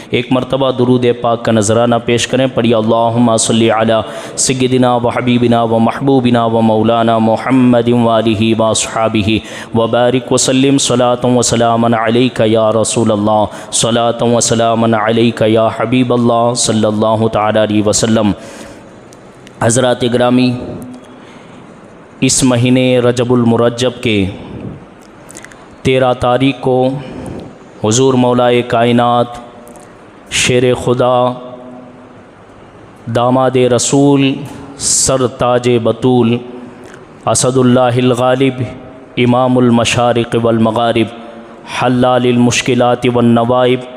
एक मरतबा दुरूद पाक का नजराना पेश करें। पढ़िए अल्लाहुम्मा सल्ली अला सय्यदिना व हबीबिना व महबूबिना व मौलाना मुहम्मदिन व आलिहि व अस्हाबिहि व बारिक व सल्लिम सलातन व सलामन अलैका या रसूलल्लाह, सलातन व सलामन अलैका या हबीबल्लाह सल्लल्लाहु तआला अलैहि वसल्लम। हज़रात गिरामी, इस महीने रजबुल मुरज्जब के 13 तारीख़ को हुज़ूर मौलाए कायनात शेर खुदा दामाद रसूल सरताज बतूल असदुल्लाहिल गालिब इमामुल मशारिक़ वल मगारिब हल्लालिल मुश्किलात वन नवाइब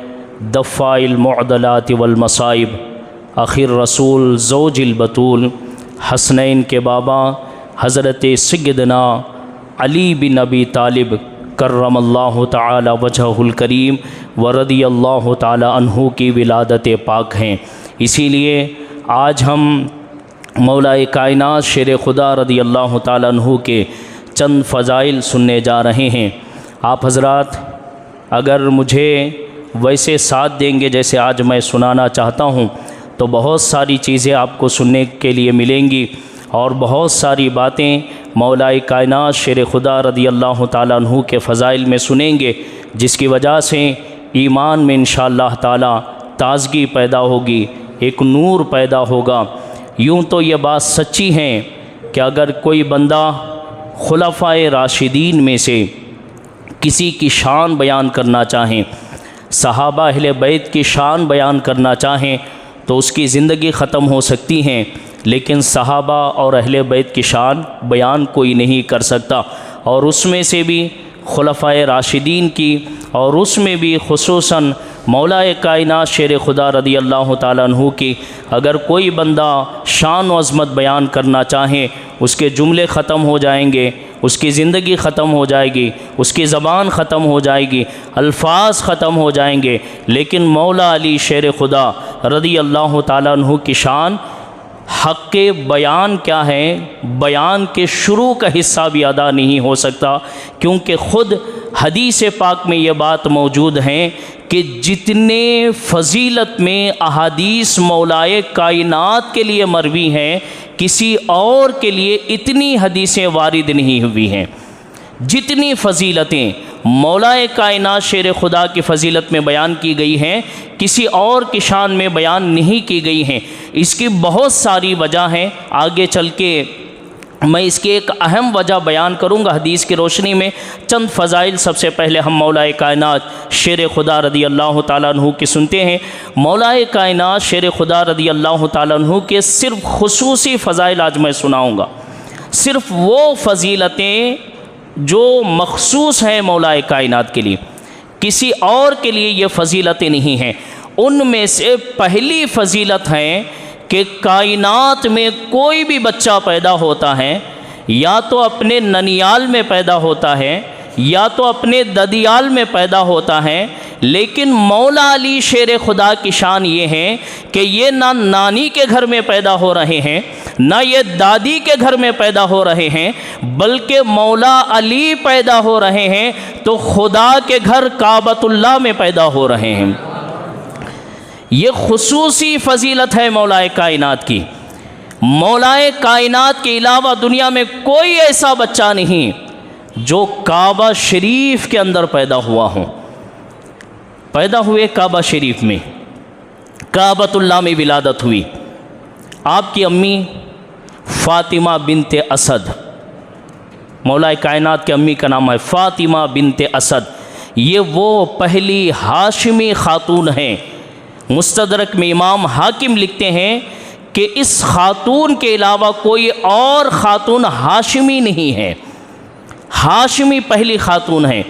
दफ़ाइल मुअदलात वल मसाइब आखिर रसूल ज़ौजिल बतूल हसनैन के बाबा हज़रत सय्यदना अली बिन अबी तालिब कर्रमल्लाहु तआला वजहुल करीम व रदियल्लाहु तआला अन्हु की विलादत पाक हैं। इसीलिए आज हम मौलाए कायनात शेर खुदा रदियल्लाहु तआला अन्हु के चंद फ़ज़ाइल सुनने जा रहे हैं। आप हज़रात अगर मुझे वैसे साथ देंगे जैसे आज मैं सुनाना चाहता हूँ तो बहुत सारी चीज़ें आपको सुनने के लिए मिलेंगी और बहुत सारी बातें मौलाए कायनात शेर खुदा रदियल्लाहु तआला अन्हु के फ़ज़ाइल में सुनेंगे, जिसकी वजह से ईमान में इंशाअल्लाह ताला ताज़गी पैदा होगी, एक नूर पैदा होगा। यूँ तो ये बात सच्ची है कि अगर कोई बंदा खुलफ़ाए राशिदीन में से किसी की शान बयान करना चाहें, सहाबा अहले बैत की शान बयान करना चाहें तो उसकी ज़िंदगी ख़त्म हो सकती है, लेकिन सहाबा और अहले बैत की शान बयान कोई नहीं कर सकता। और उसमें से भी खुलफ़ाए राशिदीन की और उसमें भी खुसूसन मौलाए कायनात शेर खुदा रदियल्लाहु तआला अन्हु की अगर कोई बंदा शान व अज़मत बयान करना चाहे उसके जुमले ख़त्म हो जाएंगे, उसकी ज़िंदगी ख़त्म हो जाएगी, उसकी ज़बान ख़त्म हो जाएगी, अल्फाज ख़त्म हो जाएंगे। लेकिन मौला अली शेर खुदा रदियल्लाहु तआला अन्हु की शान हक़ बयान क्या है, बयान के शुरू का हिस्सा भी अदा नहीं हो सकता, क्योंकि ख़ुद हदीस पाक में ये बात मौजूद है कि जितने फ़जीलत में अहादीस मौलाए कायनात के लिए मरवी हैं किसी और के लिए इतनी हदीसें वारिद नहीं हुई हैं। जितनी फ़जीलतें मौलाए कायनात शेर खुदा की फ़जीलत में बयान की गई हैं किसी और की शान में बयान नहीं की गई हैं। इसकी बहुत सारी वजह हैं, आगे चल के मैं इसकी एक अहम वजह बयान करूँगा हदीस की रोशनी में। चंद फ़ज़ाइल सबसे पहले हम मौलाए कायनात शेर खुदा रदियल्लाहु तआला अन्हु की सुनते हैं। मौलाए कायनात शेर खुदा रदियल्लाहु तआला अन्हु के सिर्फ़ खुसूसी फ़ज़ाइल आज मैं सुनाऊँगा, सिर्फ़ वो फ़जीलतें जो मखसूस हैं मौलाए कायनात के लिए, किसी और के लिए ये फ़जीलतें नहीं हैं। उनमें से पहली फ़जीलत है कि कायनात में कोई भी बच्चा पैदा होता है या तो अपने ननियाल में पैदा होता है या तो अपने ददियाल में पैदा होता है, लेकिन मौला अली शेर खुदा की शान ये है कि ये ना नानी के घर में पैदा हो रहे हैं ना ये दादी के घर में पैदा हो रहे हैं, बल्कि मौला अली पैदा हो रहे हैं तो खुदा के घर काबतुल्लाह में पैदा हो रहे हैं। ये खुसूसी फ़जीलत है मौलाए कायनात की। मौलाए कायनात के अलावा दुनिया में कोई ऐसा बच्चा नहीं जो काबा शरीफ के अंदर पैदा हुआ हो। पैदा हुए काबा शरीफ में, काबतुल्लाह में विलादत हुई। आपकी अम्मी फ़ातिमा बिनते असद, मौलाए कायनात की अम्मी का नाम है फ़ातिमा बिनते असद। ये वो पहली हाशिमी ख़ातून हैं। मुस्तदरक में इमाम हाकिम लिखते हैं कि इस ख़ातून के अलावा कोई और ख़ातून हाशिमी नहीं है, हाशिमी पहली ख़ातून है।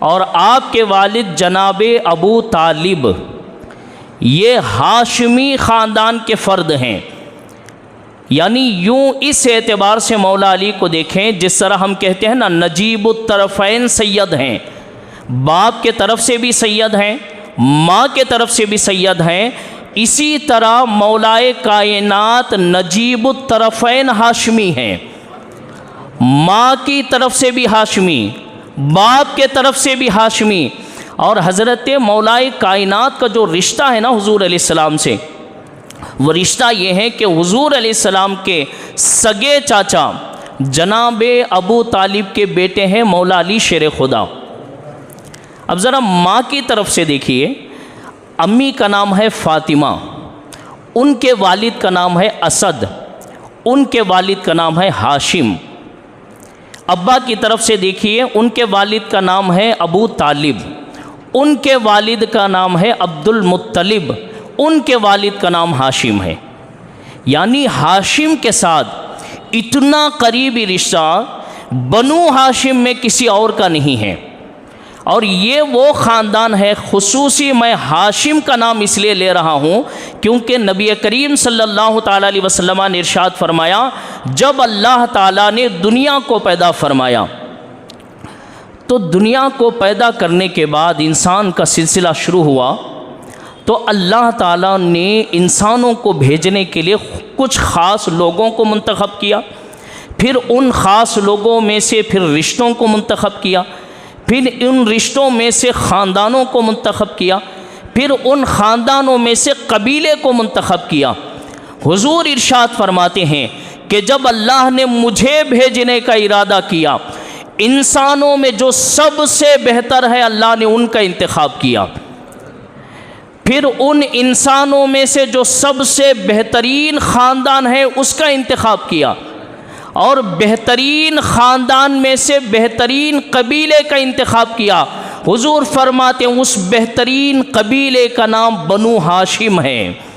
और आपके वालिद जनाबे अबू तालिब ये हाशिमी ख़ानदान के फ़र्द हैं। यानी यूँ इस एतबार से मौला अली को देखें जिस तरह हम कहते हैं ना नजीबुत तरफ़ैन सैयद हैं, बाप के तरफ से भी सैयद हैं, माँ के तरफ से भी सैयद हैं, इसी तरह मौलाए कायनात नजीबुत तरफ़ैन हाशमी हैं। माँ की तरफ से भी हाशमी, बाप के तरफ से भी हाशमी, और हज़रत मौलाए कायनात का जो रिश्ता है ना हुज़ूर अलैहिस्सलाम से, वो रिश्ता ये है कि हुज़ूर अलैहिस्सलाम के सगे चाचा जनाब अबू तालिब के बेटे हैं मौला अली शेर खुदा। अब ज़रा माँ की तरफ से देखिए, अम्मी का नाम है फ़ातिमा, उनके वालिद का नाम है असद, उनके वालिद का नाम है हाशिम। अब्बा की तरफ से देखिए, उनके वालिद का नाम है अबू तालिब, उनके वालिद का नाम है अब्दुल मुत्तलिब, उनके वालिद का नाम हाशिम है। यानी हाशिम के साथ इतना करीबी रिश्ता बनु हाशिम में किसी और का नहीं है। और ये वो ख़ानदान है, खुसूसी मैं हाशिम का नाम इसलिए ले रहा हूँ क्योंकि नबी करीम सल्लल्लाहु ताला अलैहि वसल्लम ने इरशाद फरमाया, जब अल्लाह ताला ने दुनिया को पैदा फरमाया तो दुनिया को पैदा करने के बाद इंसान का सिलसिला शुरू हुआ, तो अल्लाह ताला ने इंसानों को भेजने के लिए कुछ ख़ास लोगों को मुंतखब किया, फिर उन ख़ास लोगों में से फिर रिश्तों को मुंतखब किया, फिर उन रिश्तों में से ख़ानदानों को मुंतखब किया, फिर उन ख़ानदानों में से कबीले को मुंतखब किया। हुजूर इरशाद फरमाते हैं कि जब अल्लाह ने मुझे भेजने का इरादा किया, इंसानों में जो सबसे बेहतर है अल्लाह ने उनका इंतखाब किया, फिर उन इंसानों में से जो सबसे बेहतरीन ख़ानदान है उसका इंतखाब किया, और बेहतरीन ख़ानदान में से बेहतरीन कबीले का इंतखाब किया। हुजूर फरमाते हैं उस बेहतरीन कबीले का नाम बनु हाशिम है।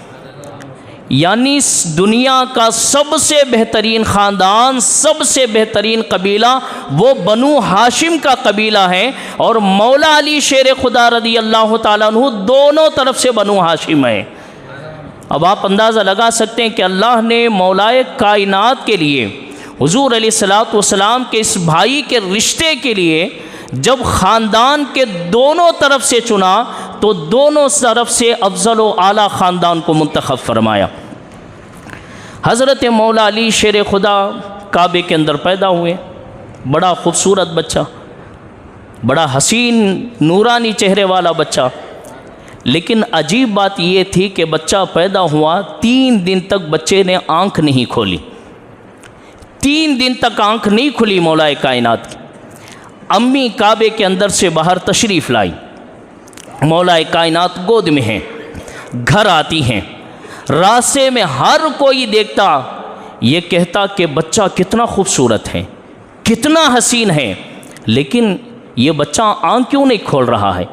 यानी दुनिया का सबसे बेहतरीन ख़ानदान, सबसे बेहतरीन कबीला वो बनु हाशिम का कबीला है। और मौला अली शेर खुदा रदी अल्लाह ताला अन्हु दोनों तरफ से बनु हाशिम है। अब आप अंदाज़ा लगा सकते हैं कि अल्लाह ने मौलाए कायनात के लिए हुजूर अलैहिस्सलातु वस्सलाम के इस भाई के रिश्ते के लिए जब ख़ानदान के दोनों तरफ से चुना तो दोनों तरफ से अफजल व आला ख़ानदान को मुंतखब फरमाया। हज़रत मौला अली शेर खुदा काबे के अंदर पैदा हुए, बड़ा ख़ूबसूरत बच्चा, बड़ा हसीन नूरानी चेहरे वाला बच्चा। लेकिन अजीब बात यह थी कि बच्चा पैदा हुआ, 3 दिन तक बच्चे ने आँख नहीं खोली, 3 दिन तक आँख नहीं खुली मौलाए कायनात की। अम्मी काबे के अंदर से बाहर तशरीफ़ लाई, मौलाए कायनात गोद में हैं, घर आती हैं, रास्ते में हर कोई देखता ये कहता कि बच्चा कितना खूबसूरत है, कितना हसीन है, लेकिन ये बच्चा आँख क्यों नहीं खोल रहा है?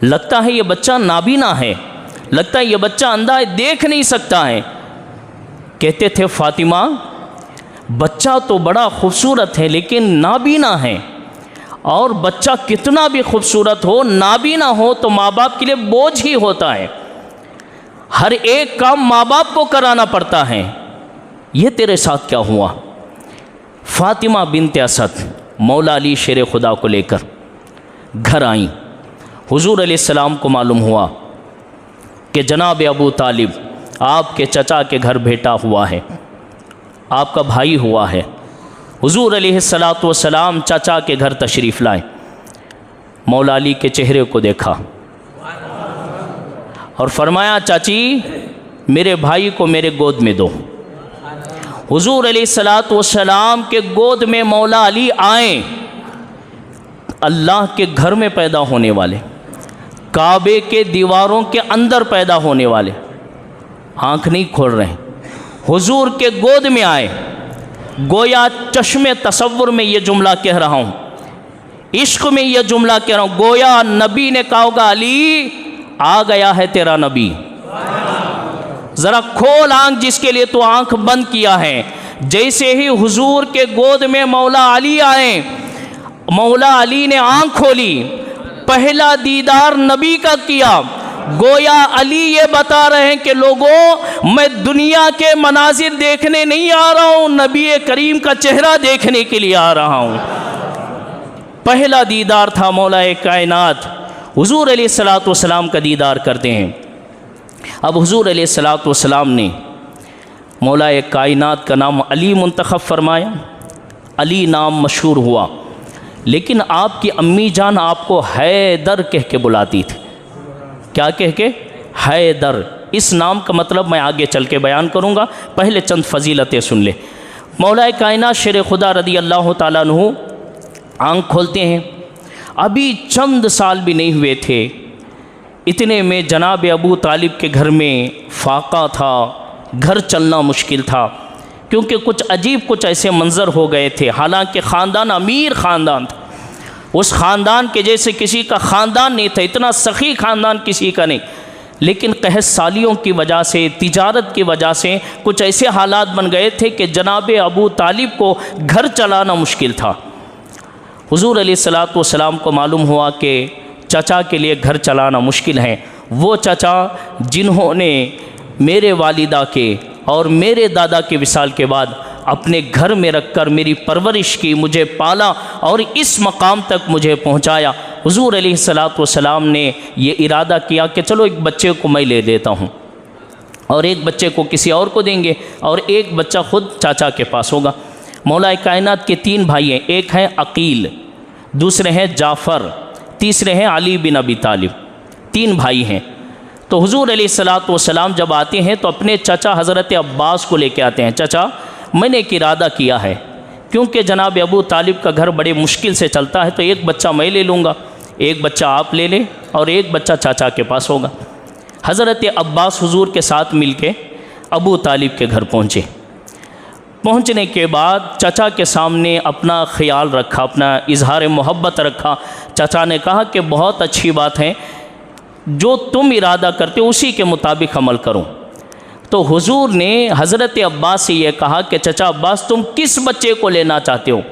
लगता है ये बच्चा नाबीना है, लगता है ये बच्चा अंधा है, देख नहीं सकता है। कहते थे फ़ातिमा बच्चा तो बड़ा खूबसूरत है लेकिन नाबीना है, और बच्चा कितना भी खूबसूरत हो नाबीना हो तो माँ बाप के लिए बोझ ही होता है, हर एक काम माँ बाप को कराना पड़ता है। ये तेरे साथ क्या हुआ? फ़ातिमा बिन्त असद मौला अली शेर खुदा को लेकर घर आई। हुजूर अलैहिस्सलाम को मालूम हुआ कि जनाब अबू तालिब आपके चचा के घर बेटा हुआ है, आपका भाई हुआ है। हुजूर अलैहिस्सलातु वस्सलाम चाचा के घर तशरीफ़ लाए, मौला अली के चेहरे को देखा और फरमाया चाची मेरे भाई को मेरे गोद में दो। हुजूर अलैहिस्सलातु वस्सलाम के गोद में मौला अली आए, अल्लाह के घर में पैदा होने वाले, काबे के दीवारों के अंदर पैदा होने वाले, आँख नहीं खोल रहे, हुजूर के गोद में आए। गोया चश्मे तसव्वुर में ये जुमला कह रहा हूँ, इश्क में ये जुमला कह रहा हूँ, गोया नबी ने कहा होगा अली आ गया है तेरा नबी, ज़रा खोल आँख जिसके लिए तो आँख बंद किया है। जैसे ही हुजूर के गोद में मौला अली आए, मौला अली ने आँख खोली, पहला दीदार नबी का किया। गोया अली ये बता रहे हैं कि लोगों मैं दुनिया के मनाजिर देखने नहीं आ रहा हूँ, नबी करीम का चेहरा देखने के लिए आ रहा हूँ। पहला दीदार था मौलाए कायनात, हुजूर अलैहिस्सलातु वस्सलाम का दीदार करते हैं। अब हुजूर अलैहिस्सलातु वस्सलाम ने मौलाए कायनात का नाम अली मुंतखब फरमाया, अली नाम मशहूर हुआ। लेकिन आपकी अम्मी जान आपको हैदर कह के बुलाती थी। क्या कह के? हैदर। इस नाम का मतलब मैं आगे चल के बयान करूँगा, पहले चंद फजीलतें सुन ले। मौलाए कायनात शेर खुदा रदी अल्लाह ताला अन्हु आँख खोलते हैं, अभी चंद साल भी नहीं हुए थे, इतने में जनाब अबू तालिब के घर में फाका था, घर चलना मुश्किल था, क्योंकि कुछ अजीब कुछ ऐसे मंज़र हो गए थे। हालांकि ख़ानदान अमीर ख़ानदान था, उस ख़ानदान के जैसे किसी का ख़ानदान नहीं था, इतना सखी ख़ानदान किसी का नहीं, लेकिन कहत सालियों की वजह से, तिजारत की वजह से कुछ ऐसे हालात बन गए थे कि जनाब अबू तालिब को घर चलाना मुश्किल था। हुज़ूर अलैहिस्सलातु वस्सलाम को मालूम हुआ कि चचा के लिए घर चलाना मुश्किल है। वो चचा जिन्होंने मेरे वालिदा के और मेरे दादा के विसाल के बाद अपने घर में रखकर मेरी परवरिश की, मुझे पाला और इस मकाम तक मुझे पहुंचाया, हुज़ूर अलैहिस्सलातु वस्सलाम ने ये इरादा किया कि चलो एक बच्चे को मैं ले लेता हूँ और एक बच्चे को किसी और को देंगे और एक बच्चा ख़ुद चाचा के पास होगा। मौलाए कायनात के 3 भाई हैं, एक हैं अकील, दूसरे हैं जाफ़र, तीसरे हैं अली बिन अबी तालिब। 3 भाई हैं। तो हुज़ूर अलैहिस्सलातु वस्सलाम जब आते हैं तो अपने चचा हज़रत अब्बास को लेके आते हैं। चचा, मैंने एक इरादा किया है, क्योंकि जनाब अबू तालिब का घर बड़े मुश्किल से चलता है, तो एक बच्चा मैं ले लूँगा, एक बच्चा आप ले लें और एक बच्चा चाचा के पास होगा। हज़रत अब्बास हुज़ूर के साथ मिलके अबू तालिब के घर पहुँचे। पहुँचने के बाद चचा के सामने अपना ख्याल रखा, अपना इजहार मोहब्बत रखा। चचा ने कहा कि बहुत अच्छी बात है, जो तुम इरादा करते हो उसी के मुताबिक अमल करूं। तो हुजूर ने हज़रत अब्बास से ये कहा कि चचा अब्बास, तुम किस बच्चे को लेना चाहते हो?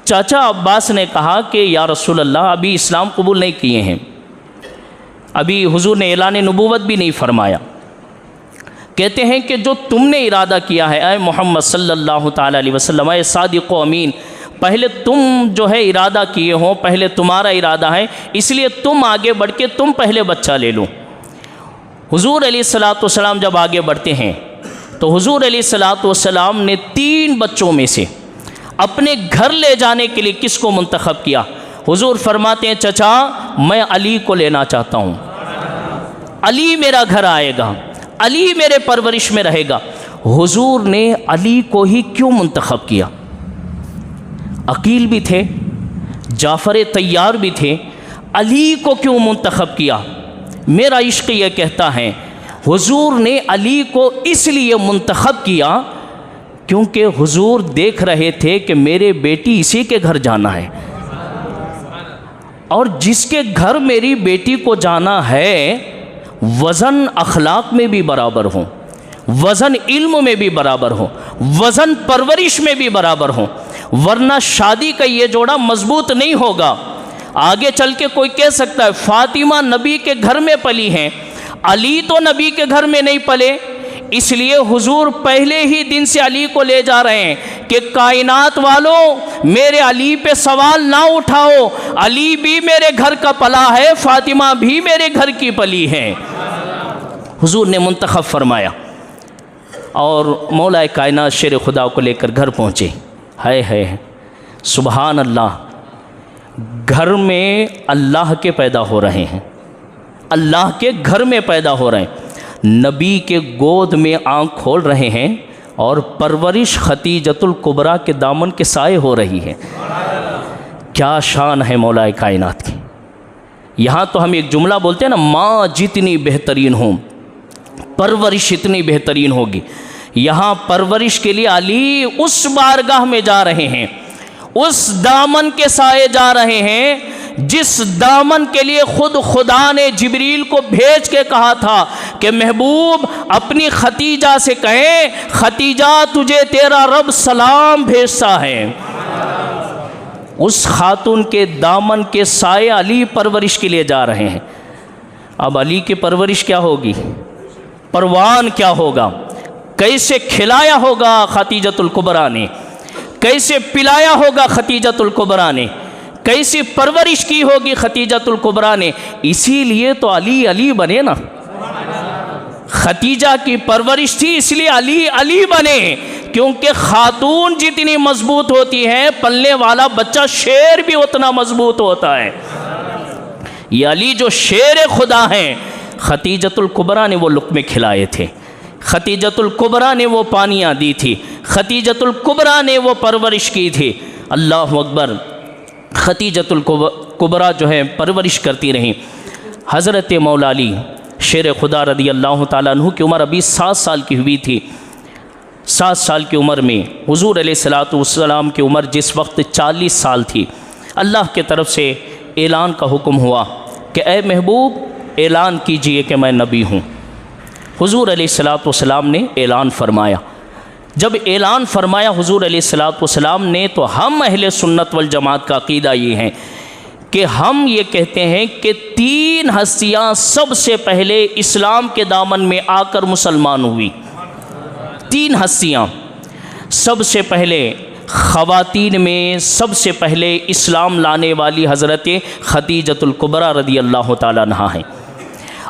चाचा अब्बास ने कहा कि या रसूल अल्लाह, अभी इस्लाम कबूल नहीं किए हैं, अभी हुजूर ने ऐलान नबूवत भी नहीं फरमाया। कहते हैं कि जो तुमने इरादा किया है ऐ मोहम्मद सल्लल्लाहु ताला अलैहि वसल्लम, ऐ सादिक़ व अमीन, पहले तुम जो है इरादा किए हो, पहले तुम्हारा इरादा है, इसलिए तुम आगे बढ़ के तुम पहले बच्चा ले लो। हुजूर अलैहिस्सलातु वस्सलाम जब आगे बढ़ते हैं तो हुजूर अलैहिस्सलातु वस्सलाम ने 3 बच्चों में से अपने घर ले जाने के लिए किसको मुंतखब किया? हुजूर फरमाते हैं, चचा मैं अली को लेना चाहता हूँ, अली मेरा घर आएगा, अली मेरे परवरिश में रहेगा। हुजूर ने अली को ही क्यों मुंतखब किया? अकील भी थे, जाफ़र तैयार भी थे, अली को क्यों मुंतखब किया? मेरा इश्क ये कहता है हुजूर ने अली को इसलिए मुंतखब किया क्योंकि हुजूर देख रहे थे कि मेरे बेटी इसी के घर जाना है, और जिसके घर मेरी बेटी को जाना है वज़न अखलाक में भी बराबर हो, वज़न इल्म में भी बराबर हो, वज़न परवरिश में भी बराबर हो, वरना शादी का ये जोड़ा मजबूत नहीं होगा। आगे चल के कोई कह सकता है फातिमा नबी के घर में पली हैं, अली तो नबी के घर में नहीं पले, इसलिए हुजूर पहले ही दिन से अली को ले जा रहे हैं कि कायनात वालों मेरे अली पे सवाल ना उठाओ, अली भी मेरे घर का पला है, फातिमा भी मेरे घर की पली है। हुजूर ने मुंतखब फरमाया और मौलाए कायनात शेर खुदा को लेकर घर पहुँचे। है सुबहान अल्लाह, घर में अल्लाह के पैदा हो रहे हैं, अल्लाह के घर में पैदा हो रहे हैं, नबी के गोद में आँख खोल रहे हैं और परवरिश खतीजतुल कुबरा के दामन के साए हो रही है। क्या शान है मौलाए कायनात की। यहाँ तो हम एक जुमला बोलते हैं ना, माँ जितनी बेहतरीन हो परवरिश इतनी बेहतरीन होगी। यहाँ परवरिश के लिए अली उस बारगाह में जा रहे हैं, उस दामन के साए जा रहे हैं जिस दामन के लिए खुद खुदा ने जिब्रील को भेज के कहा था कि महबूब अपनी खतीजा से कहें, खतीजा तुझे तेरा रब सलाम भेजता है। उस खातून के दामन के साए अली परवरिश के लिए जा रहे हैं। अब अली की परवरिश क्या होगी, परवान क्या होगा, कैसे खिलाया होगा खतीजतुल कुबरा ने, कैसे पिलाया होगा खतीजतुल कुबरा ने, कैसी परवरिश की होगी खतीजतुल कुबरा ने। इसीलिए तो अली अली बने ना, खतीजा की परवरिश थी इसलिए अली अली बने क्योंकि खातून जितनी मजबूत होती है पलने वाला बच्चा शेर भी उतना मजबूत होता है। ये अली जो शेर खुदा हैं, खतीजतुल कुबरा ने वो लुक़्मे खिलाए थे, खतीजतुल कुबरा ने वो पानियाँ दी थी, खतीजतुल कुबरा ने वो परवरिश की थी। अल्लाह अकबर। खतीजतुल कुबरा जो है परवरिश करती रहीं। हज़रत मौला अली शेर खुदा रदी अल्लाह ताला अन्हु की उम्र अभी 7 साल की हुई थी। 7 साल की उम्र में हुज़ूर अलैहिस्सलातु वस्सलाम की उम्र जिस वक्त 40 साल थी, अल्लाह के तरफ से ऐलान का हुक्म हुआ कि ए महबूब ऐलान कीजिए कि मैं नबी हूँ। हुज़ूर अलैहिस्सलातु वस्सलाम ने ऐलान फरमाया। जब ऐलान फरमाया हुज़ूर अलैहिस्सलातु वस्सलाम ने, तो हम अहले सुन्नत वल जमात का अक़ीदा ये हैं कि हम ये कहते हैं कि 3 हस्तियाँ सबसे पहले इस्लाम के दामन में आकर मुसलमान हुई। 3 हस्तियाँ सबसे पहले ख़वातीन में सबसे पहले इस्लाम लाने वाली हज़रत खतीजतुल कुबरा रदी अल्लाह ताला अन्हा हैं,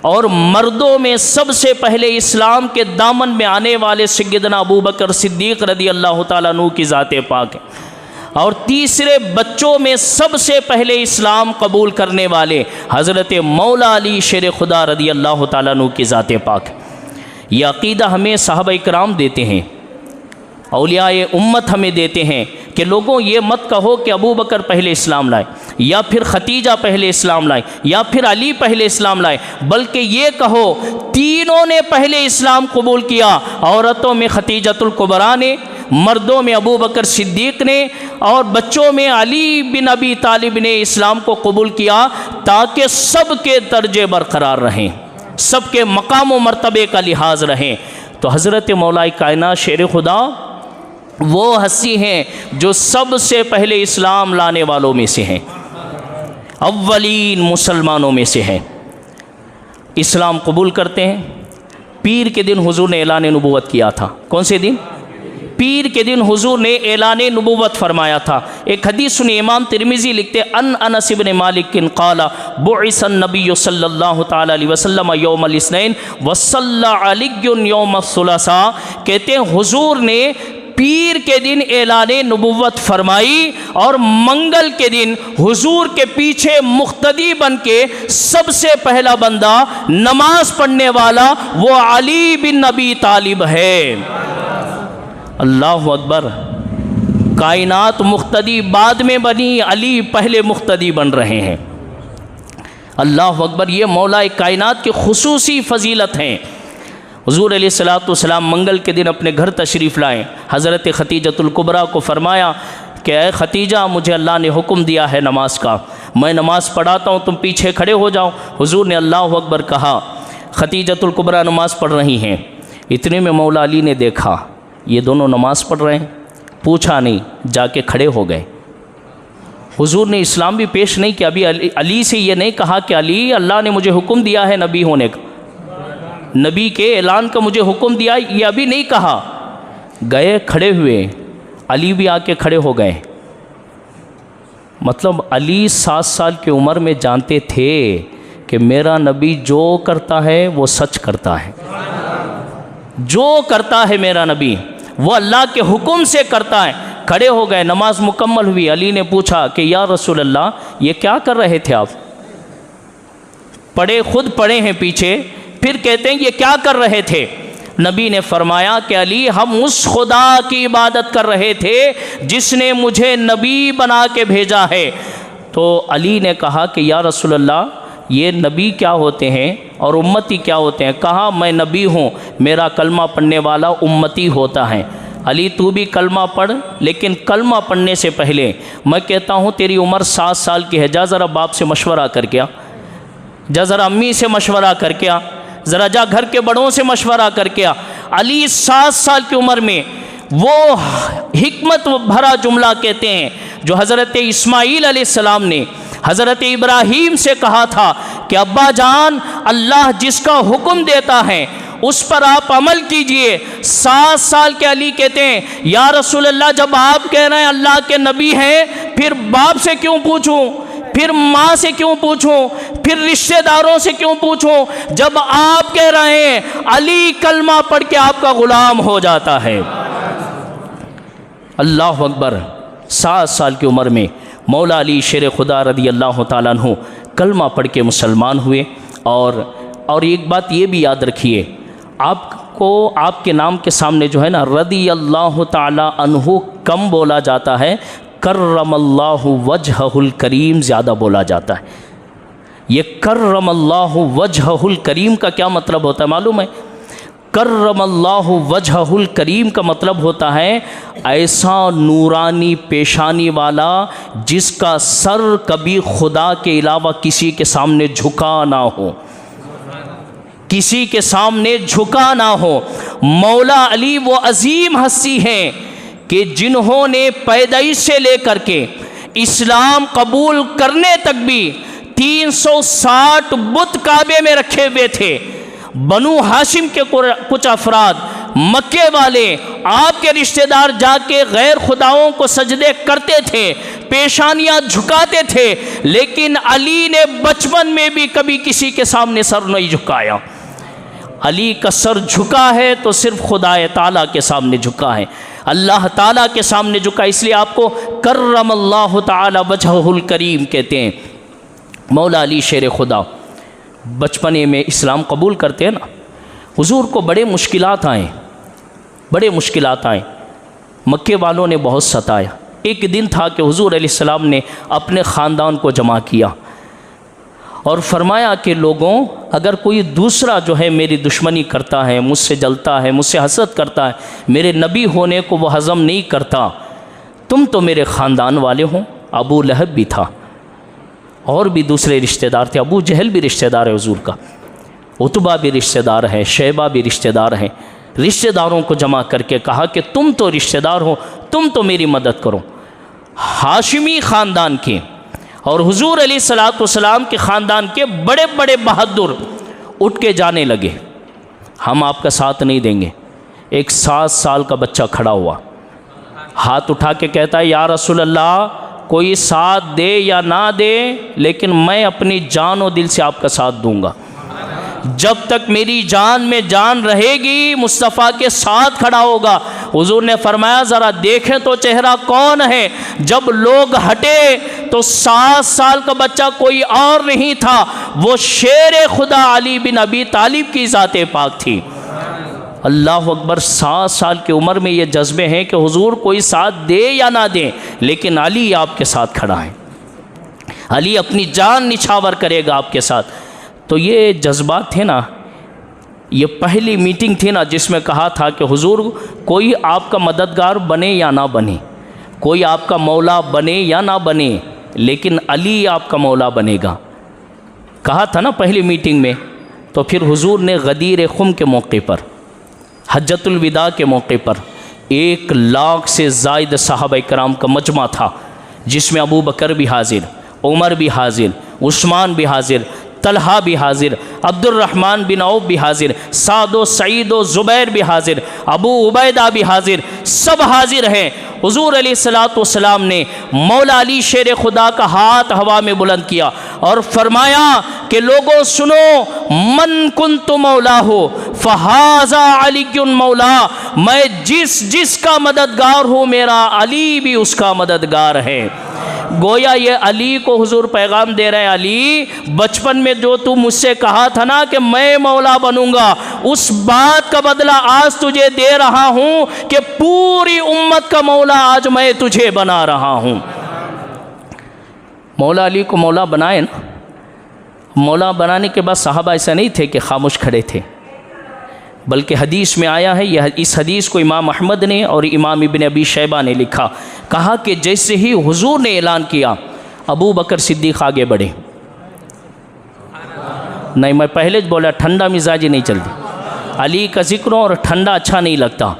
और मर्दों में सबसे पहले इस्लाम के दामन में आने वाले सय्यदना अबू बकर सिद्दीक़ रदी अल्लाह ताला अन्हु की ज़ाते पाक है, और तीसरे बच्चों में सबसे पहले इस्लाम कबूल करने वाले हज़रत मौला अली शेर खुदा रदी अल्लाह ताला अन्हु की ज़ाते पाक है। यह अक़ीदा हमें सहाबा इकराम देते हैं, औलियाए उम्मत हमें देते हैं कि लोगों ये मत कहो कि अबू बकर पहले इस्लाम लाए, या फिर खतीजा पहले इस्लाम लाए, या फिर अली पहले इस्लाम लाए, बल्कि ये कहो तीनों ने पहले इस्लाम कबूल किया। औरतों में खतीजतुल कुबरा ने, मर्दों में अबू बकर सिद्दीक़ ने, और बच्चों में अली बिन अबी तालिब ने इस्लाम को कबूल किया, ताकि सबके दर्जे बरकरार रहें, सबके मकाम व मर्तबे का लिहाज रहें। तो हज़रत मौला कायनात शेर खुदा वो हस्ती हैं जो सबसे पहले इस्लाम लाने वालों में से हैं, अव्वलीन मुसलमानों में से हैं। इस्लाम कबूल करते हैं। पीर के दिन हुजूर ने ऐलान नबूवत किया था। कौन से दिन? पीर के दिन हुजूर ने ऐलान नबूवत फरमाया था। एक हदीस सुनिए, इमाम तिरमिज़ी लिखते अनस इब्न मालिक क़ाला बुइसन नबी सल्लल्लाहु तआला अलैहि वसल्लम यौमल इस्नैन वसल्ला अलियुन यौम सुलसा। कहते हैं हुजूर ने पीर के दिन ऐलान नबूवत फरमाई, और मंगल के दिन हुजूर के पीछे मुख्तदी बन के सबसे पहला बंदा नमाज पढ़ने वाला वो अली बिन अबी तालिब है। अल्लाह अकबर। कायनात मुख्तदी बाद में बनी, अली पहले मुख्तदी बन रहे हैं। अल्लाह अकबर। ये मौला कायनात की खुसूसी फ़जीलत हैं। हुज़ूर अलैहिस्सलातु वस्सलाम मंगल के दिन अपने घर तशरीफ़ लाए। हज़रत खतीजतुल कुबरा को फरमाया कि ऐ खतीजा, मुझे अल्लाह ने हुक्म दिया है नमाज का, मैं नमाज़ पढ़ाता हूँ, तुम पीछे खड़े हो जाओ। हुज़ूर ने अल्लाह अकबर कहा। खतीजतुल कुबरा नमाज़ पढ़ रही हैं। इतने में मौला अली ने देखा ये दोनों नमाज़ पढ़ रहे हैं, पूछा नहीं, जाके खड़े हो गए। हुजूर ने इस्लाम भी पेश नहीं किया। अभी अली से ये नहीं कहा कि अली, अल्लाह ने मुझे हुक्म दिया है नबी होने का, नबी के ऐलान का मुझे हुक्म दिया, ये अभी नहीं कहा। गए, खड़े हुए, अली भी आके खड़े हो गए। मतलब अली 7 साल की उम्र में जानते थे कि मेरा नबी जो करता है वो सच करता है, जो करता है मेरा नबी वो अल्लाह के हुक्म से करता है। खड़े हो गए, नमाज मुकम्मल हुई। अली ने पूछा कि या रसूल अल्लाह, ये क्या कर रहे थे आप? पढ़े, खुद पढ़े हैं पीछे, फिर कहते हैं ये क्या कर रहे थे? नबी ने फरमाया कि अली, हम उस खुदा की इबादत कर रहे थे जिसने मुझे नबी बना के भेजा है। तो अली ने कहा कि या रसूल अल्लाह, ये नबी क्या होते हैं और उम्मती क्या होते हैं? कहा मैं नबी हूँ, मेरा कलमा पढ़ने वाला उम्मती होता है। अली, तू भी कलमा पढ़, लेकिन कलमा पढ़ने से पहले मैं कहता हूँ तेरी उम्र 7 साल की है, जा ज़रा बाप से मशवरा करके आ, जा ज़रा अम्मी से मशवरा करके आ, ज़रा जा घर के बड़ों से मशवरा करके आ। अली 7 साल की उम्र में वो हिकमत भरा जुमला कहते हैं जो हज़रत इस्माईल अलैहिस्सलाम ने हज़रत इब्राहीम से कहा था कि अब्बा जान, अल्लाह जिसका हुक्म देता है उस पर आप अमल कीजिए। 7 साल के अली कहते हैं या रसूल अल्लाह, जब आप कह रहे हैं अल्लाह के नबी हैं, फिर बाप से क्यों पूछूं, फिर माँ से क्यों पूछूं, फिर रिश्तेदारों से क्यों पूछूं? जब आप कह रहे हैं अली कलमा पढ़ के आपका गुलाम हो जाता है। अल्लाह अकबर। 7 साल की उम्र में मौला अली शेर खुदा रदी अल्लाह ताला अन्हु कलमा पढ़ के मुसलमान हुए। और एक बात ये भी याद रखिए, आपको आपके नाम के सामने जो है ना रदी अल्लाह ताला अन्हु कम बोला जाता है, कर्रमल्लाहु वजहुल करीम ज़्यादा बोला जाता है। ये कर्रमल्लाहु वजहुल करीम का क्या मतलब होता है मालूम है? कर्रमल्लाहु वजहुल करीम का मतलब होता है ऐसा नूरानी पेशानी वाला जिसका सर कभी खुदा के अलावा किसी के सामने झुका ना हो, किसी के सामने झुका ना हो। मौला अली वो अजीम हस्ती हैं कि जिन्होंने पैदाइश से लेकर के इस्लाम कबूल करने तक भी 360 बुत काबे में रखे हुए थे। बनु हाशिम के कुछ अफराद मक्के वाले आपके रिश्तेदार जाके गैर खुदाओं को सजदे करते थे, पेशानियां झुकाते थे, लेकिन अली ने बचपन में भी कभी किसी के सामने सर नहीं झुकाया। अली का सर झुका है तो सिर्फ खुदाए ताला के सामने झुका है, अल्लाह ताला के सामने झुका, इसलिए आपको कर्रमल्लाहु ताला वजहुल करीम कहते हैं। मौला अली शेर खुदा बचपने में इस्लाम कबूल करते हैं ना, हुजूर को बड़े मुश्किलात आए, बड़े मुश्किलात आए, मक्के वालों ने बहुत सताया। एक दिन था कि हुजूर अलैहिस्सलाम ने अपने ख़ानदान को जमा किया और फरमाया कि लोगों, अगर कोई दूसरा जो है मेरी दुश्मनी करता है, मुझसे जलता है, मुझसे हसद करता है, मेरे नबी होने को वो हज़म नहीं करता, तुम तो मेरे ख़ानदान वाले हो। अबू लहब भी था और भी दूसरे रिश्तेदार थे, अबू जहल भी रिश्तेदार है हुजूर का, उतबा भी रिश्तेदार है, शैबा भी रिश्तेदार हैं। रिश्तेदारों को जमा करके कहा कि तुम तो रिश्तेदार हो, तुम तो मेरी मदद करो। हाशिमी ख़ानदान के और हुजूर अलैहिस्सलाम के ख़ानदान के बड़े बड़े बहादुर उठ के जाने लगे, हम आपका साथ नहीं देंगे। एक 7 साल का बच्चा खड़ा हुआ, हाथ उठा के कहता है, या रसूल अल्लाह, कोई साथ दे या ना दे, लेकिन मैं अपनी जान और दिल से आपका साथ दूंगा। जब तक मेरी जान में जान रहेगी मुस्तफ़ा के साथ खड़ा होगा। हुजूर ने फरमाया, ज़रा देखें तो चेहरा कौन है। जब लोग हटे तो 7 साल का बच्चा कोई और नहीं था, वो शेर खुदा अली बिन अबी तालिब की ज़ाते पाक थी। अल्लाह अकबर। 7 साल की उम्र में ये जज्बे हैं कि हुजूर कोई साथ दे या ना दे, लेकिन अली आपके साथ खड़ा है, अली अपनी जान निछावर करेगा आपके साथ। तो ये जज्बात थे ना, ये पहली मीटिंग थी ना जिसमें कहा था कि हुजूर कोई आपका मददगार बने या ना बने, कोई आपका मौला बने या ना बने, लेकिन अली आपका मौला बनेगा, कहा था ना पहली मीटिंग में। तो फिर हुजूर ने गदीर खुम के मौके पर, हज्जतुल विदा के मौके पर 1 लाख से ज़ायद सहाबा कराम का मजमा था, जिसमें अबू बकर भी हाजिर, उमर भी हाजिर, उस्मान भी हाजिर, तलहा भी हाजिर, अब्दुर्रहमान बिन औफ भी हाजिर, सादो सईदो ज़ुबैर भी हाजिर, अबू उबैदा भी हाजिर, सब हाजिर हैं। हुजूर अलैहिस्सलातु वस्सलाम ने मौला अली शेर खुदा का हाथ हवा में बुलंद किया और फरमाया कि लोगों सुनो, मन कुन्तु मौला हो फ़हाज़ा अलीयुन मौला, मैं जिसका मददगार हूँ मेरा अली भी उसका मददगार है। गोया ये अली को हुजूर पैगाम दे रहे हैं, अली बचपन में जो तू मुझसे कहा था ना कि मैं मौला बनूंगा, उस बात का बदला आज तुझे दे रहा हूं कि पूरी उम्मत का मौला आज मैं तुझे बना रहा हूं। मौला अली को मौला बनाए ना, मौला बनाने के बाद साहबा ऐसा नहीं थे कि खामोश खड़े थे, बल्कि हदीस में आया है, यह इस हदीस को इमाम अहमद ने और इमाम इब्न अबी शैबा ने लिखा, कहा कि जैसे ही हुजूर ने ऐलान किया अबू बकर सिद्दीक़ आगे बढ़े। नहीं, मैं पहले बोला ठंडा मिजाजी नहीं चलती, अली का जिक्र और ठंडा अच्छा नहीं लगता।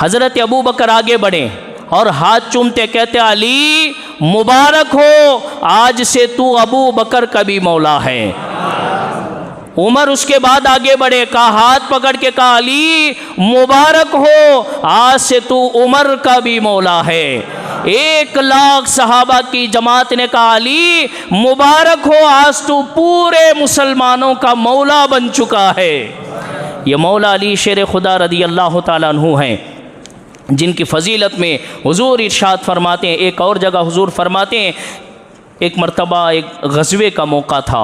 हज़रत अबू बकर आगे बढ़े और हाथ चूमते कहते, अली मुबारक हो, आज से तू अबू बकर का भी मौला है। उमर उसके बाद आगे बढ़े, कहा हाथ पकड़ के कहा, अली मुबारक हो, आज से तू उमर का भी मौला है। 1 लाख सहाबा की जमात ने कहा, अली मुबारक हो, आज तू पूरे मुसलमानों का मौला बन चुका है। ये मौला अली शेर खुदा रदी अल्लाह ताला अन्हु हैं। जिनकी फ़जीलत में हुजूर इरशाद फरमाते हैं। एक और जगह हुजूर फरमाते हैं, एक मरतबा एक ग़ज़वे का मौका था,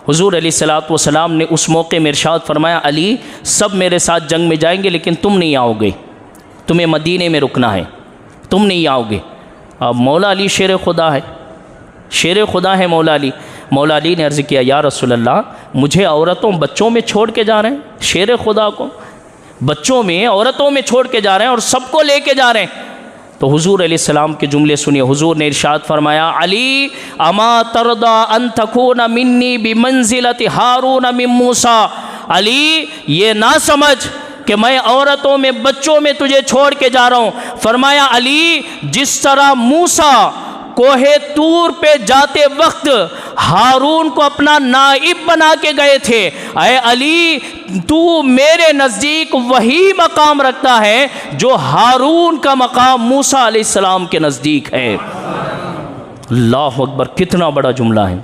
हुजूर अलैहिस्सलातु वस्सलाम ने उस मौके में इरशाद फरमाया, अली सब मेरे साथ जंग में जाएंगे लेकिन तुम नहीं आओगे, तुम्हें मदीने में रुकना है, तुम नहीं आओगे। अब मौला अली शेर खुदा है, शेर खुदा है मौला अली। मौला अली ने अर्ज़ किया, या रसूल अल्लाह, मुझे औरतों बच्चों में छोड़ के जा रहे हैं, शेर खुदा को बच्चों में औरतों में छोड़ के जा रहे हैं और सबको लेके जा रहे हैं। तो हुजूर अलैहिस्सलाम के जुमले सुनिए। हुजूर ने इरशाद फरमाया, अली अमा तरदा अन तकूना मिन्नी बिमंजिलति हारून मिन मूसा। अली ये ना समझ कि मैं औरतों में बच्चों में तुझे छोड़ के जा रहा हूँ। फरमाया, अली जिस तरह मूसा कोहे तूर पे जाते वक्त हारून को अपना नाइब बना के गए थे, अय अली तू मेरे नज़दीक वही मकाम रखता है जो हारून का मकाम मूसा अलैहिस्सलाम के नज़दीक है। अल्लाहु अकबर, कितना बड़ा जुमला है।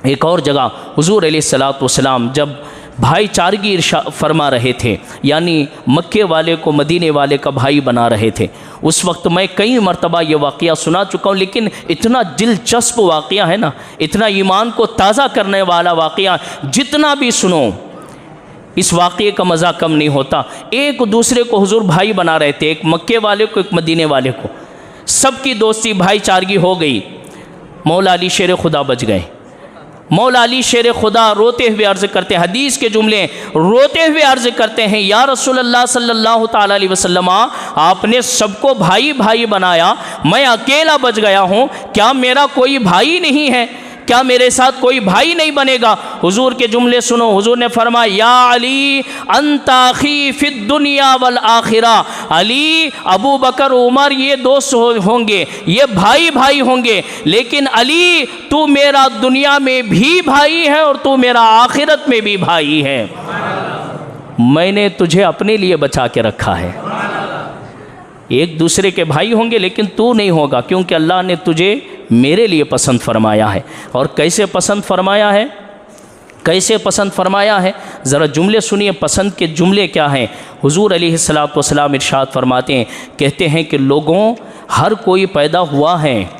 एक और जगह हुजूर अलैहिस्सलातु वस्सलाम जब भाईचारगी फरमा रहे थे, यानी मक्के वाले को मदीने वाले का भाई बना रहे थे, उस वक्त मैं कई मरतबा ये वाक़या सुना चुका हूँ, लेकिन इतना दिलचस्प वाक़या है ना, इतना ईमान को ताज़ा करने वाला वाक़या, जितना भी सुनो इस वाक़े का मज़ा कम नहीं होता। एक दूसरे को हुजूर भाई बना रहे थे, एक मक्के वाले को एक मदीने वाले को, सबकी दोस्ती भाईचारगी हो गई। मौला अली शेर खुदा बच गए। मौला अली शेर खुदा रोते हुए अर्ज़ करते हैं, हदीस के जुमले, रोते हुए अर्ज़ करते हैं, या रसूलल्लाह सल्लल्लाहु ताला अलैहि वसल्लम, आपने सबको भाई भाई बनाया, मैं अकेला बच गया हूँ, क्या मेरा कोई भाई नहीं है? क्या मेरे साथ कोई भाई नहीं बनेगा? हुजूर के जुमले सुनो। हुजूर ने फरमाया, या अली अंता अखी फिद दुनिया वल आखिरा। अली, अबू बकर उमर ये दोस्त होंगे, ये भाई भाई होंगे, लेकिन अली तू मेरा दुनिया में भी भाई है और तू मेरा आखिरत में भी भाई है। मैंने तुझे अपने लिए बचा के रखा है। एक दूसरे के भाई होंगे लेकिन तू नहीं होगा, क्योंकि अल्लाह ने तुझे मेरे लिए पसंद फरमाया है। और कैसे पसंद फरमाया है? कैसे पसंद फरमाया है? ज़रा जुमले सुनिए, पसंद के जुमले क्या हैं। हुजूर अलैहिस्सलातु वस्सलाम इरशाद फरमाते हैं, कहते हैं कि लोगों, हर कोई पैदा हुआ है,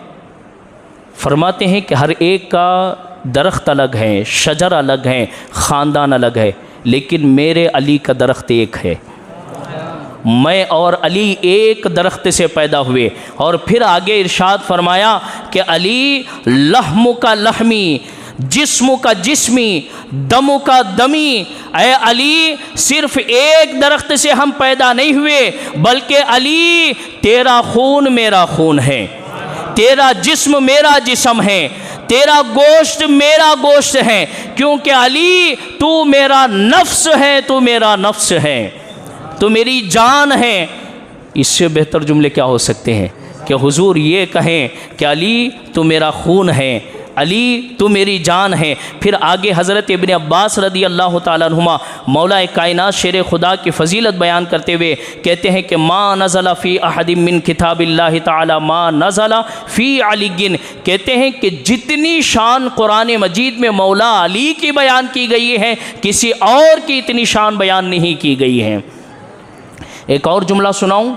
फरमाते हैं कि हर एक का दरख्त अलग है, शजर अलग है, ख़ानदान अलग है, लेकिन मेरे अली का दरख्त एक है। मैं और अली एक दरख्त से पैदा हुए। और फिर आगे इरशाद फरमाया कि अली लहमु का लहमी, जिस्मु का जिस्मी, दमु का दमी। ऐ अली, सिर्फ एक दरख्त से हम पैदा नहीं हुए, बल्कि अली तेरा खून मेरा खून है, तेरा जिस्म मेरा जिस्म है, तेरा गोश्त मेरा गोश्त है, क्योंकि अली तू मेरा नफ्स है, तू मेरा नफ्स है, तो मेरी जान है। इससे बेहतर जुमले क्या हो सकते हैं कि हुजूर ये कहें कि अली तू मेरा खून है, अली तू मेरी जान है। फिर आगे हज़रत इब्न अब्बास रदी अल्लाह ताला अन्हुमा मौला कायनात शेर खुदा की फ़जीलत बयान करते हुए कहते हैं कि मा नज़ला फ़ी अहदिम मिन किताबिल्लाहि ताला मा नज़ला फ़ी अलीगिन। कहते हैं कि जितनी शान कुरान मजीद में मौला अली की बयान की गई है, किसी और की इतनी शान बयान नहीं की गई है। एक और जुमला सुनाऊं,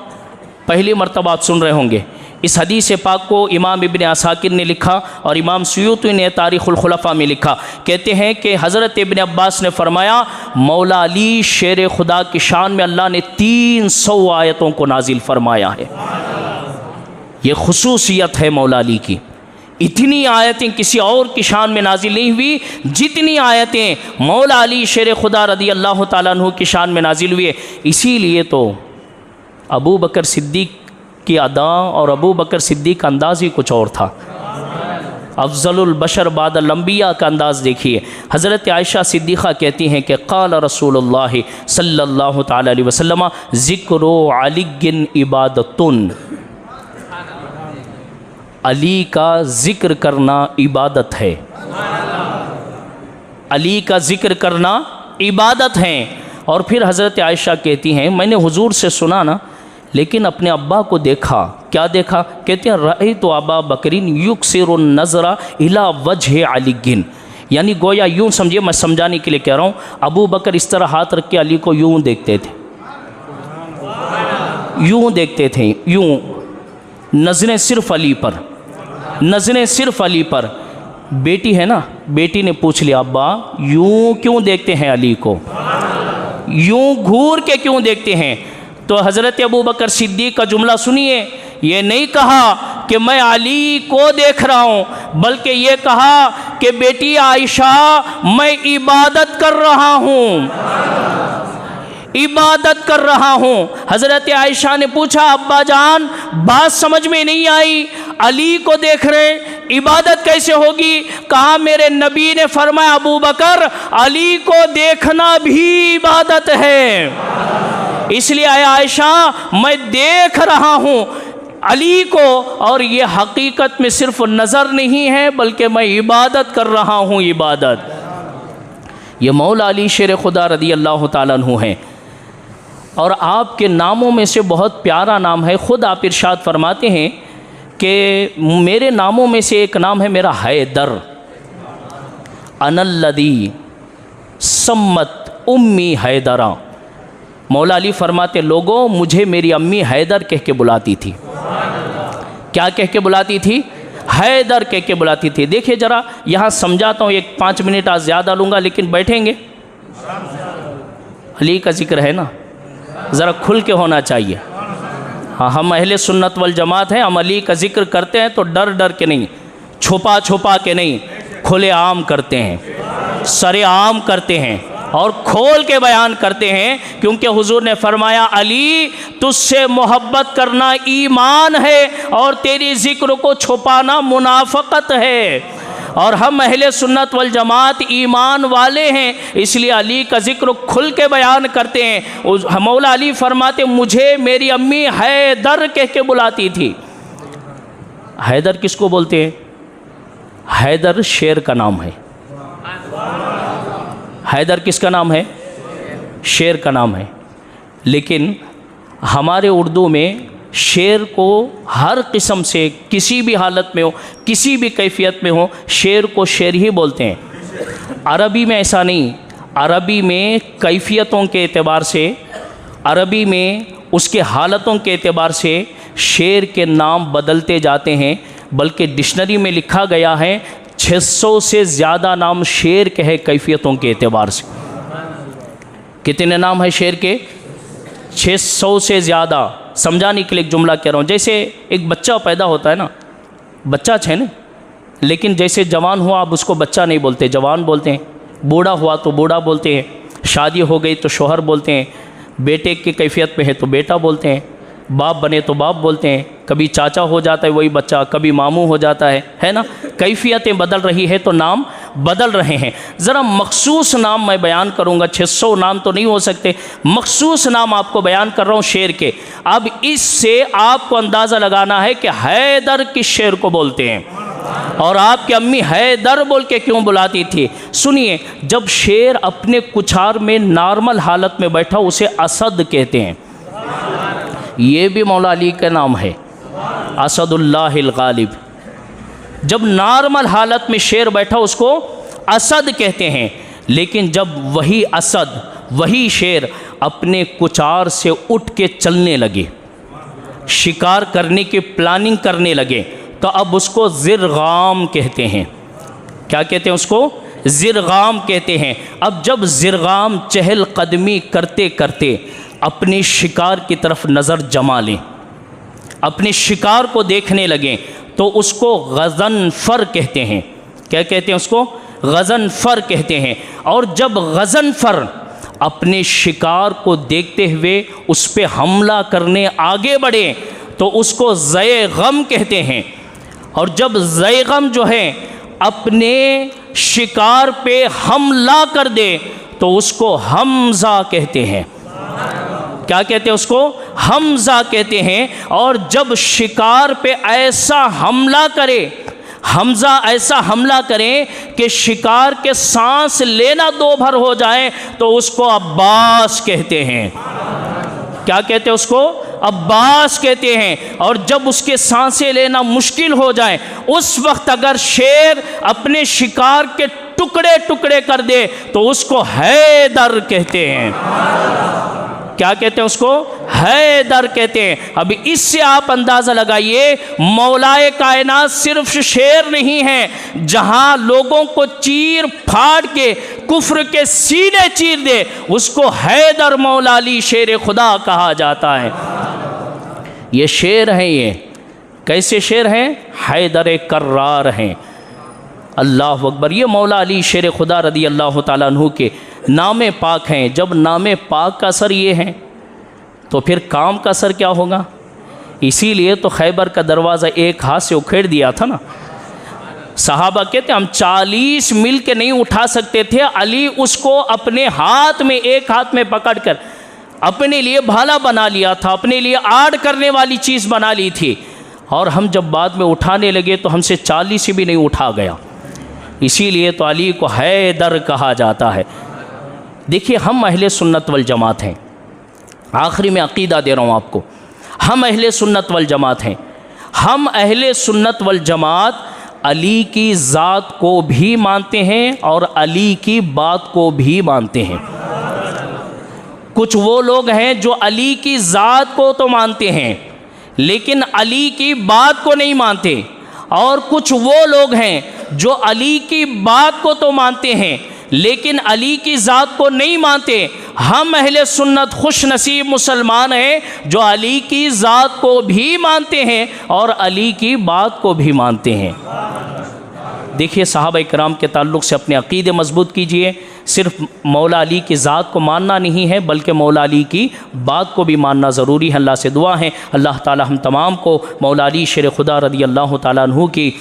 पहली मर्तबा आप सुन रहे होंगे। इस हदीस पाक को इमाम इब्न असाकिर ने लिखा और इमाम सुयूती ने तारीख़ुल खुलफ़ा में लिखा। कहते हैं कि हज़रत इब्न अब्बास ने फरमाया, मौला अली शेर खुदा की शान में अल्लाह ने 300 आयतों को नाजिल फरमाया है। ये खुसूसियत है मौला अली की। इतनी आयतें किसी और की शान में नाजिल नहीं हुई जितनी आयतें मौला अली शेर खुदा रदी अल्लाह ताला अन्हु की शान में नाजिल हुई। इसीलिए तो अबू बकर सिद्दीक़ की अदा और अबू बकर सिद्दीक़ का अंदाज़ ही कुछ और था। अफ़ज़लुल बशर बादल अंबिया का अंदाज़ देखिए। हज़रत आयशा सिद्दीक़ा कहती हैं कि क़ाल रसूलुल्लाह सल्लल्लाहु ताला अलैहि वसल्लम ज़िक्रो अलिय्यिन इबादतुन। अली का ज़िक्र करना इबादत है, अली का ज़िक्र करना इबादत है। और फिर हज़रत आयशा कहती हैं, मैंने हुजूर से सुना ना, लेकिन अपने अब्बा को देखा। क्या देखा? कहते हैं रअयतु अबा बकरिन युक्सिरुन नज़रा इला वजह अलीगिन। यानी गोया यूँ समझिए, मैं समझाने के लिए कह रहा हूँ, अबू बकर इस तरह हाथ रख के अली को यूँ देखते थे, यूँ देखते थे, यूँ, नज़रें सिर्फ अली पर, नज़रें सिर्फ अली पर। बेटी है ना, बेटी ने पूछ लिया, अब्बा यूँ क्यों देखते हैं अली को, यूँ घूर के क्यों देखते हैं? तो हज़रत अबू बकर सिद्दीक़ का जुमला सुनिए, ये नहीं कहा कि मैं अली को देख रहा हूँ, बल्कि ये कहा कि बेटी आयशा मैं इबादत कर रहा हूँ, इबादत कर रहा हूँ। हज़रत आयशा ने पूछा, अब्बा जान बात समझ में नहीं आई, अली को देख रहे, इबादत कैसे होगी? कहा मेरे नबी ने फरमाया, अबू बकर अली को देखना भी इबादत है, इसलिए आयशा मैं देख रहा हूँ अली को, और ये हकीकत में सिर्फ नज़र नहीं है बल्कि मैं इबादत कर रहा हूँ, इबादत। ये मौला अली शेर खुदा रदी अल्लाह ताला अन्हु हैं। और आपके नामों में से बहुत प्यारा नाम है, ख़ुद आप इरशाद फरमाते हैं कि मेरे नामों में से एक नाम है मेरा हैदर, अनल्लदी सम्मत उम्मी हैदरा। मौला अली फरमाते, लोगों मुझे मेरी अम्मी हैदर कह के बुलाती थी। क्या कह के बुलाती थी? हैदर कह के बुलाती थी। देखिए ज़रा यहाँ समझाता हूँ, एक 5 मिनट आज ज़्यादा लूँगा लेकिन बैठेंगे। अली का जिक्र है ना, ज़रा खुल के होना चाहिए। हाँ, हम अहले सुन्नत वल जमात हैं, हम अली का जिक्र करते हैं तो डर डर के नहीं, छुपा छुपा के नहीं, खुले आम करते हैं, सरे आम करते हैं और खोल के बयान करते हैं, क्योंकि हुजूर ने फरमाया, अली तुझसे मोहब्बत करना ईमान है और तेरी ज़िक्र को छुपाना मुनाफ़क़त है। और हम अहले सुन्नत वल जमात ईमान वाले हैं, इसलिए अली का ज़िक्र खुल के बयान करते हैं। मौला अली फरमाते, मुझे मेरी अम्मी हैदर कह के बुलाती थी। हैदर किसको बोलते हैं? हैदर शेर का नाम है। हैदर किसका नाम है? शेर का नाम है। लेकिन हमारे उर्दू में शेर को हर किस्म से, किसी भी हालत में हो, किसी भी कैफियत में हो, शेर को शेर ही बोलते हैं। अरबी में ऐसा नहीं, अरबी में कैफियतों के एतबार से, अरबी में उसके हालतों के एतबार से शेर के नाम बदलते जाते हैं। बल्कि डिक्शनरी में लिखा गया है 600 से ज़्यादा नाम शेर के हैं कैफियतों के एतबार से। कितने नाम है शेर के? 600 से ज़्यादा। समझाने के लिए एक जुमला कह रहा हूँ, जैसे एक बच्चा पैदा होता है ना, बच्चा है ना, लेकिन जैसे जवान हुआ अब उसको बच्चा नहीं बोलते, जवान बोलते हैं। बूढ़ा हुआ तो बूढ़ा बोलते हैं, शादी हो गई तो शौहर बोलते हैं, बेटे की कैफियत में है तो बेटा बोलते हैं, बाप बने तो बाप बोलते हैं, कभी चाचा हो जाता है वही बच्चा, कभी मामू हो जाता है ना। कैफियतें बदल रही है तो नाम बदल रहे हैं। ज़रा मखसूस नाम मैं बयान करूँगा, 600 नाम तो नहीं हो सकते, मखसूस नाम आपको बयान कर रहा हूँ शेर के। अब इससे आपको अंदाज़ा लगाना है कि हैदर किस शेर को बोलते हैं और आपकी अम्मी हैदर बोल के क्यों बुलाती थी। सुनिए, जब शेर अपने कुछार में नॉर्मल हालत में बैठा उसे असद कहते हैं। ये भी मौला अली का नाम है, असदुल्लाहिल गालिब। जब नॉर्मल हालत में शेर बैठा उसको असद कहते हैं। लेकिन जब वही असद, वही शेर अपने कुचार से उठ के चलने लगे, शिकार करने की प्लानिंग करने लगे, तो अब उसको ज़िरगाम कहते हैं। क्या कहते हैं उसको? ज़िरगाम कहते हैं। अब जब ज़िरगाम चहल कदमी करते करते अपने शिकार की तरफ नज़र जमा लें, अपने शिकार को देखने लगें, तो उसको गज़नफ़र कहते हैं। क्या कहते हैं उसको? गज़नफ़र कहते हैं। और जब गज़नफ़र अपने शिकार को देखते हुए उस पर हमला करने आगे बढ़े तो उसको ज़य-गम कहते हैं। और जब ज़य-गम जो है अपने शिकार पे हमला कर दे तो उसको हमज़ा कहते हैं। क्या कहते हैं उसको? हमज़ा कहते हैं। और जब शिकार पे ऐसा हमला करे, हमज़ा ऐसा हमला करे कि शिकार के सांस लेना दो भर हो जाए, तो उसको अब्बास कहते हैं। क्या कहते हैं उसको? अब्बास कहते हैं। और जब उसके सांसें लेना मुश्किल हो जाए, उस वक्त अगर शेर अपने शिकार के टुकड़े टुकड़े कर दे तो उसको हैदर कहते हैं। क्या कहते हैं उसको? हैदर कहते हैं। अब इससे आप अंदाज़ा लगाइए, मौलाए कायनात सिर्फ शेर नहीं है जहां लोगों को चीर फाड़ के कुफ्र के सीने चीर दे, उसको हैदर मौला अली शेर खुदा कहा जाता है। ये शेर हैं, ये कैसे शेर हैं? हैदर कर्रार हैं। अल्लाह अकबर। ये मौला अली शेर खुदा रदी अल्लाह ताला अन्हु के नाम पाक हैं। जब नाम पाक का असर ये है तो फिर काम का असर क्या होगा? इसीलिए तो खैबर का दरवाज़ा एक हाथ से उखेड़ दिया था ना। सहाबा कहते हम 40 मील के नहीं उठा सकते थे, अली उसको अपने हाथ में, एक हाथ में पकड़कर अपने लिए भाला बना लिया था, अपने लिए आड़ करने वाली चीज़ बना ली थी। और हम जब बाद में उठाने लगे तो हमसे 40 भी नहीं उठा गया। इसीलिए तो अली को हैदर कहा जाता है। देखिए, हम अहले सुन्नत वल जमात हैं। आखिरी में अक़ीदा दे रहा हूँ आपको, हम अहले सुन्नत वल जमात हैं। हम अहले सुन्नत वल जमात अली की ज़ात को भी मानते हैं और अली की बात को भी मानते हैं। कुछ वो लोग हैं जो अली की ज़ात को तो मानते हैं लेकिन अली की बात को नहीं मानते, और कुछ वो लोग हैं जो अली की बात को तो मानते हैं लेकिन अली की ज़ात को नहीं मानते। हम अहले सुन्नत खुश नसीब मुसलमान हैं जो अली की ज़ात को भी मानते हैं और अली की बात को भी मानते हैं। देखिए, सहाबा इकराम के ताल्लुक़ से अपने अक़ीदे मजबूत कीजिए। सिर्फ मौला अली की ज़ात को मानना नहीं है बल्कि मौला अली की बात को भी मानना ज़रूरी है। अल्लाह से दुआ है अल्लाह ताला हम तमाम को मौला अली शेर खुदा रदी अल्लाह ताला अन्हु की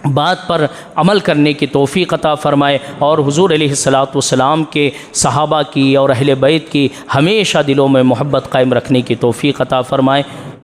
बात पर अमल करने की तौफ़ीक़ अता फ़रमाए और हुज़ूर अलैहिस्सलातु वस्सलाम के सहाबा की और अहले बैत की हमेशा दिलों में मोहब्बत कायम रखने की तौफ़ीक़ अता फ़रमाए।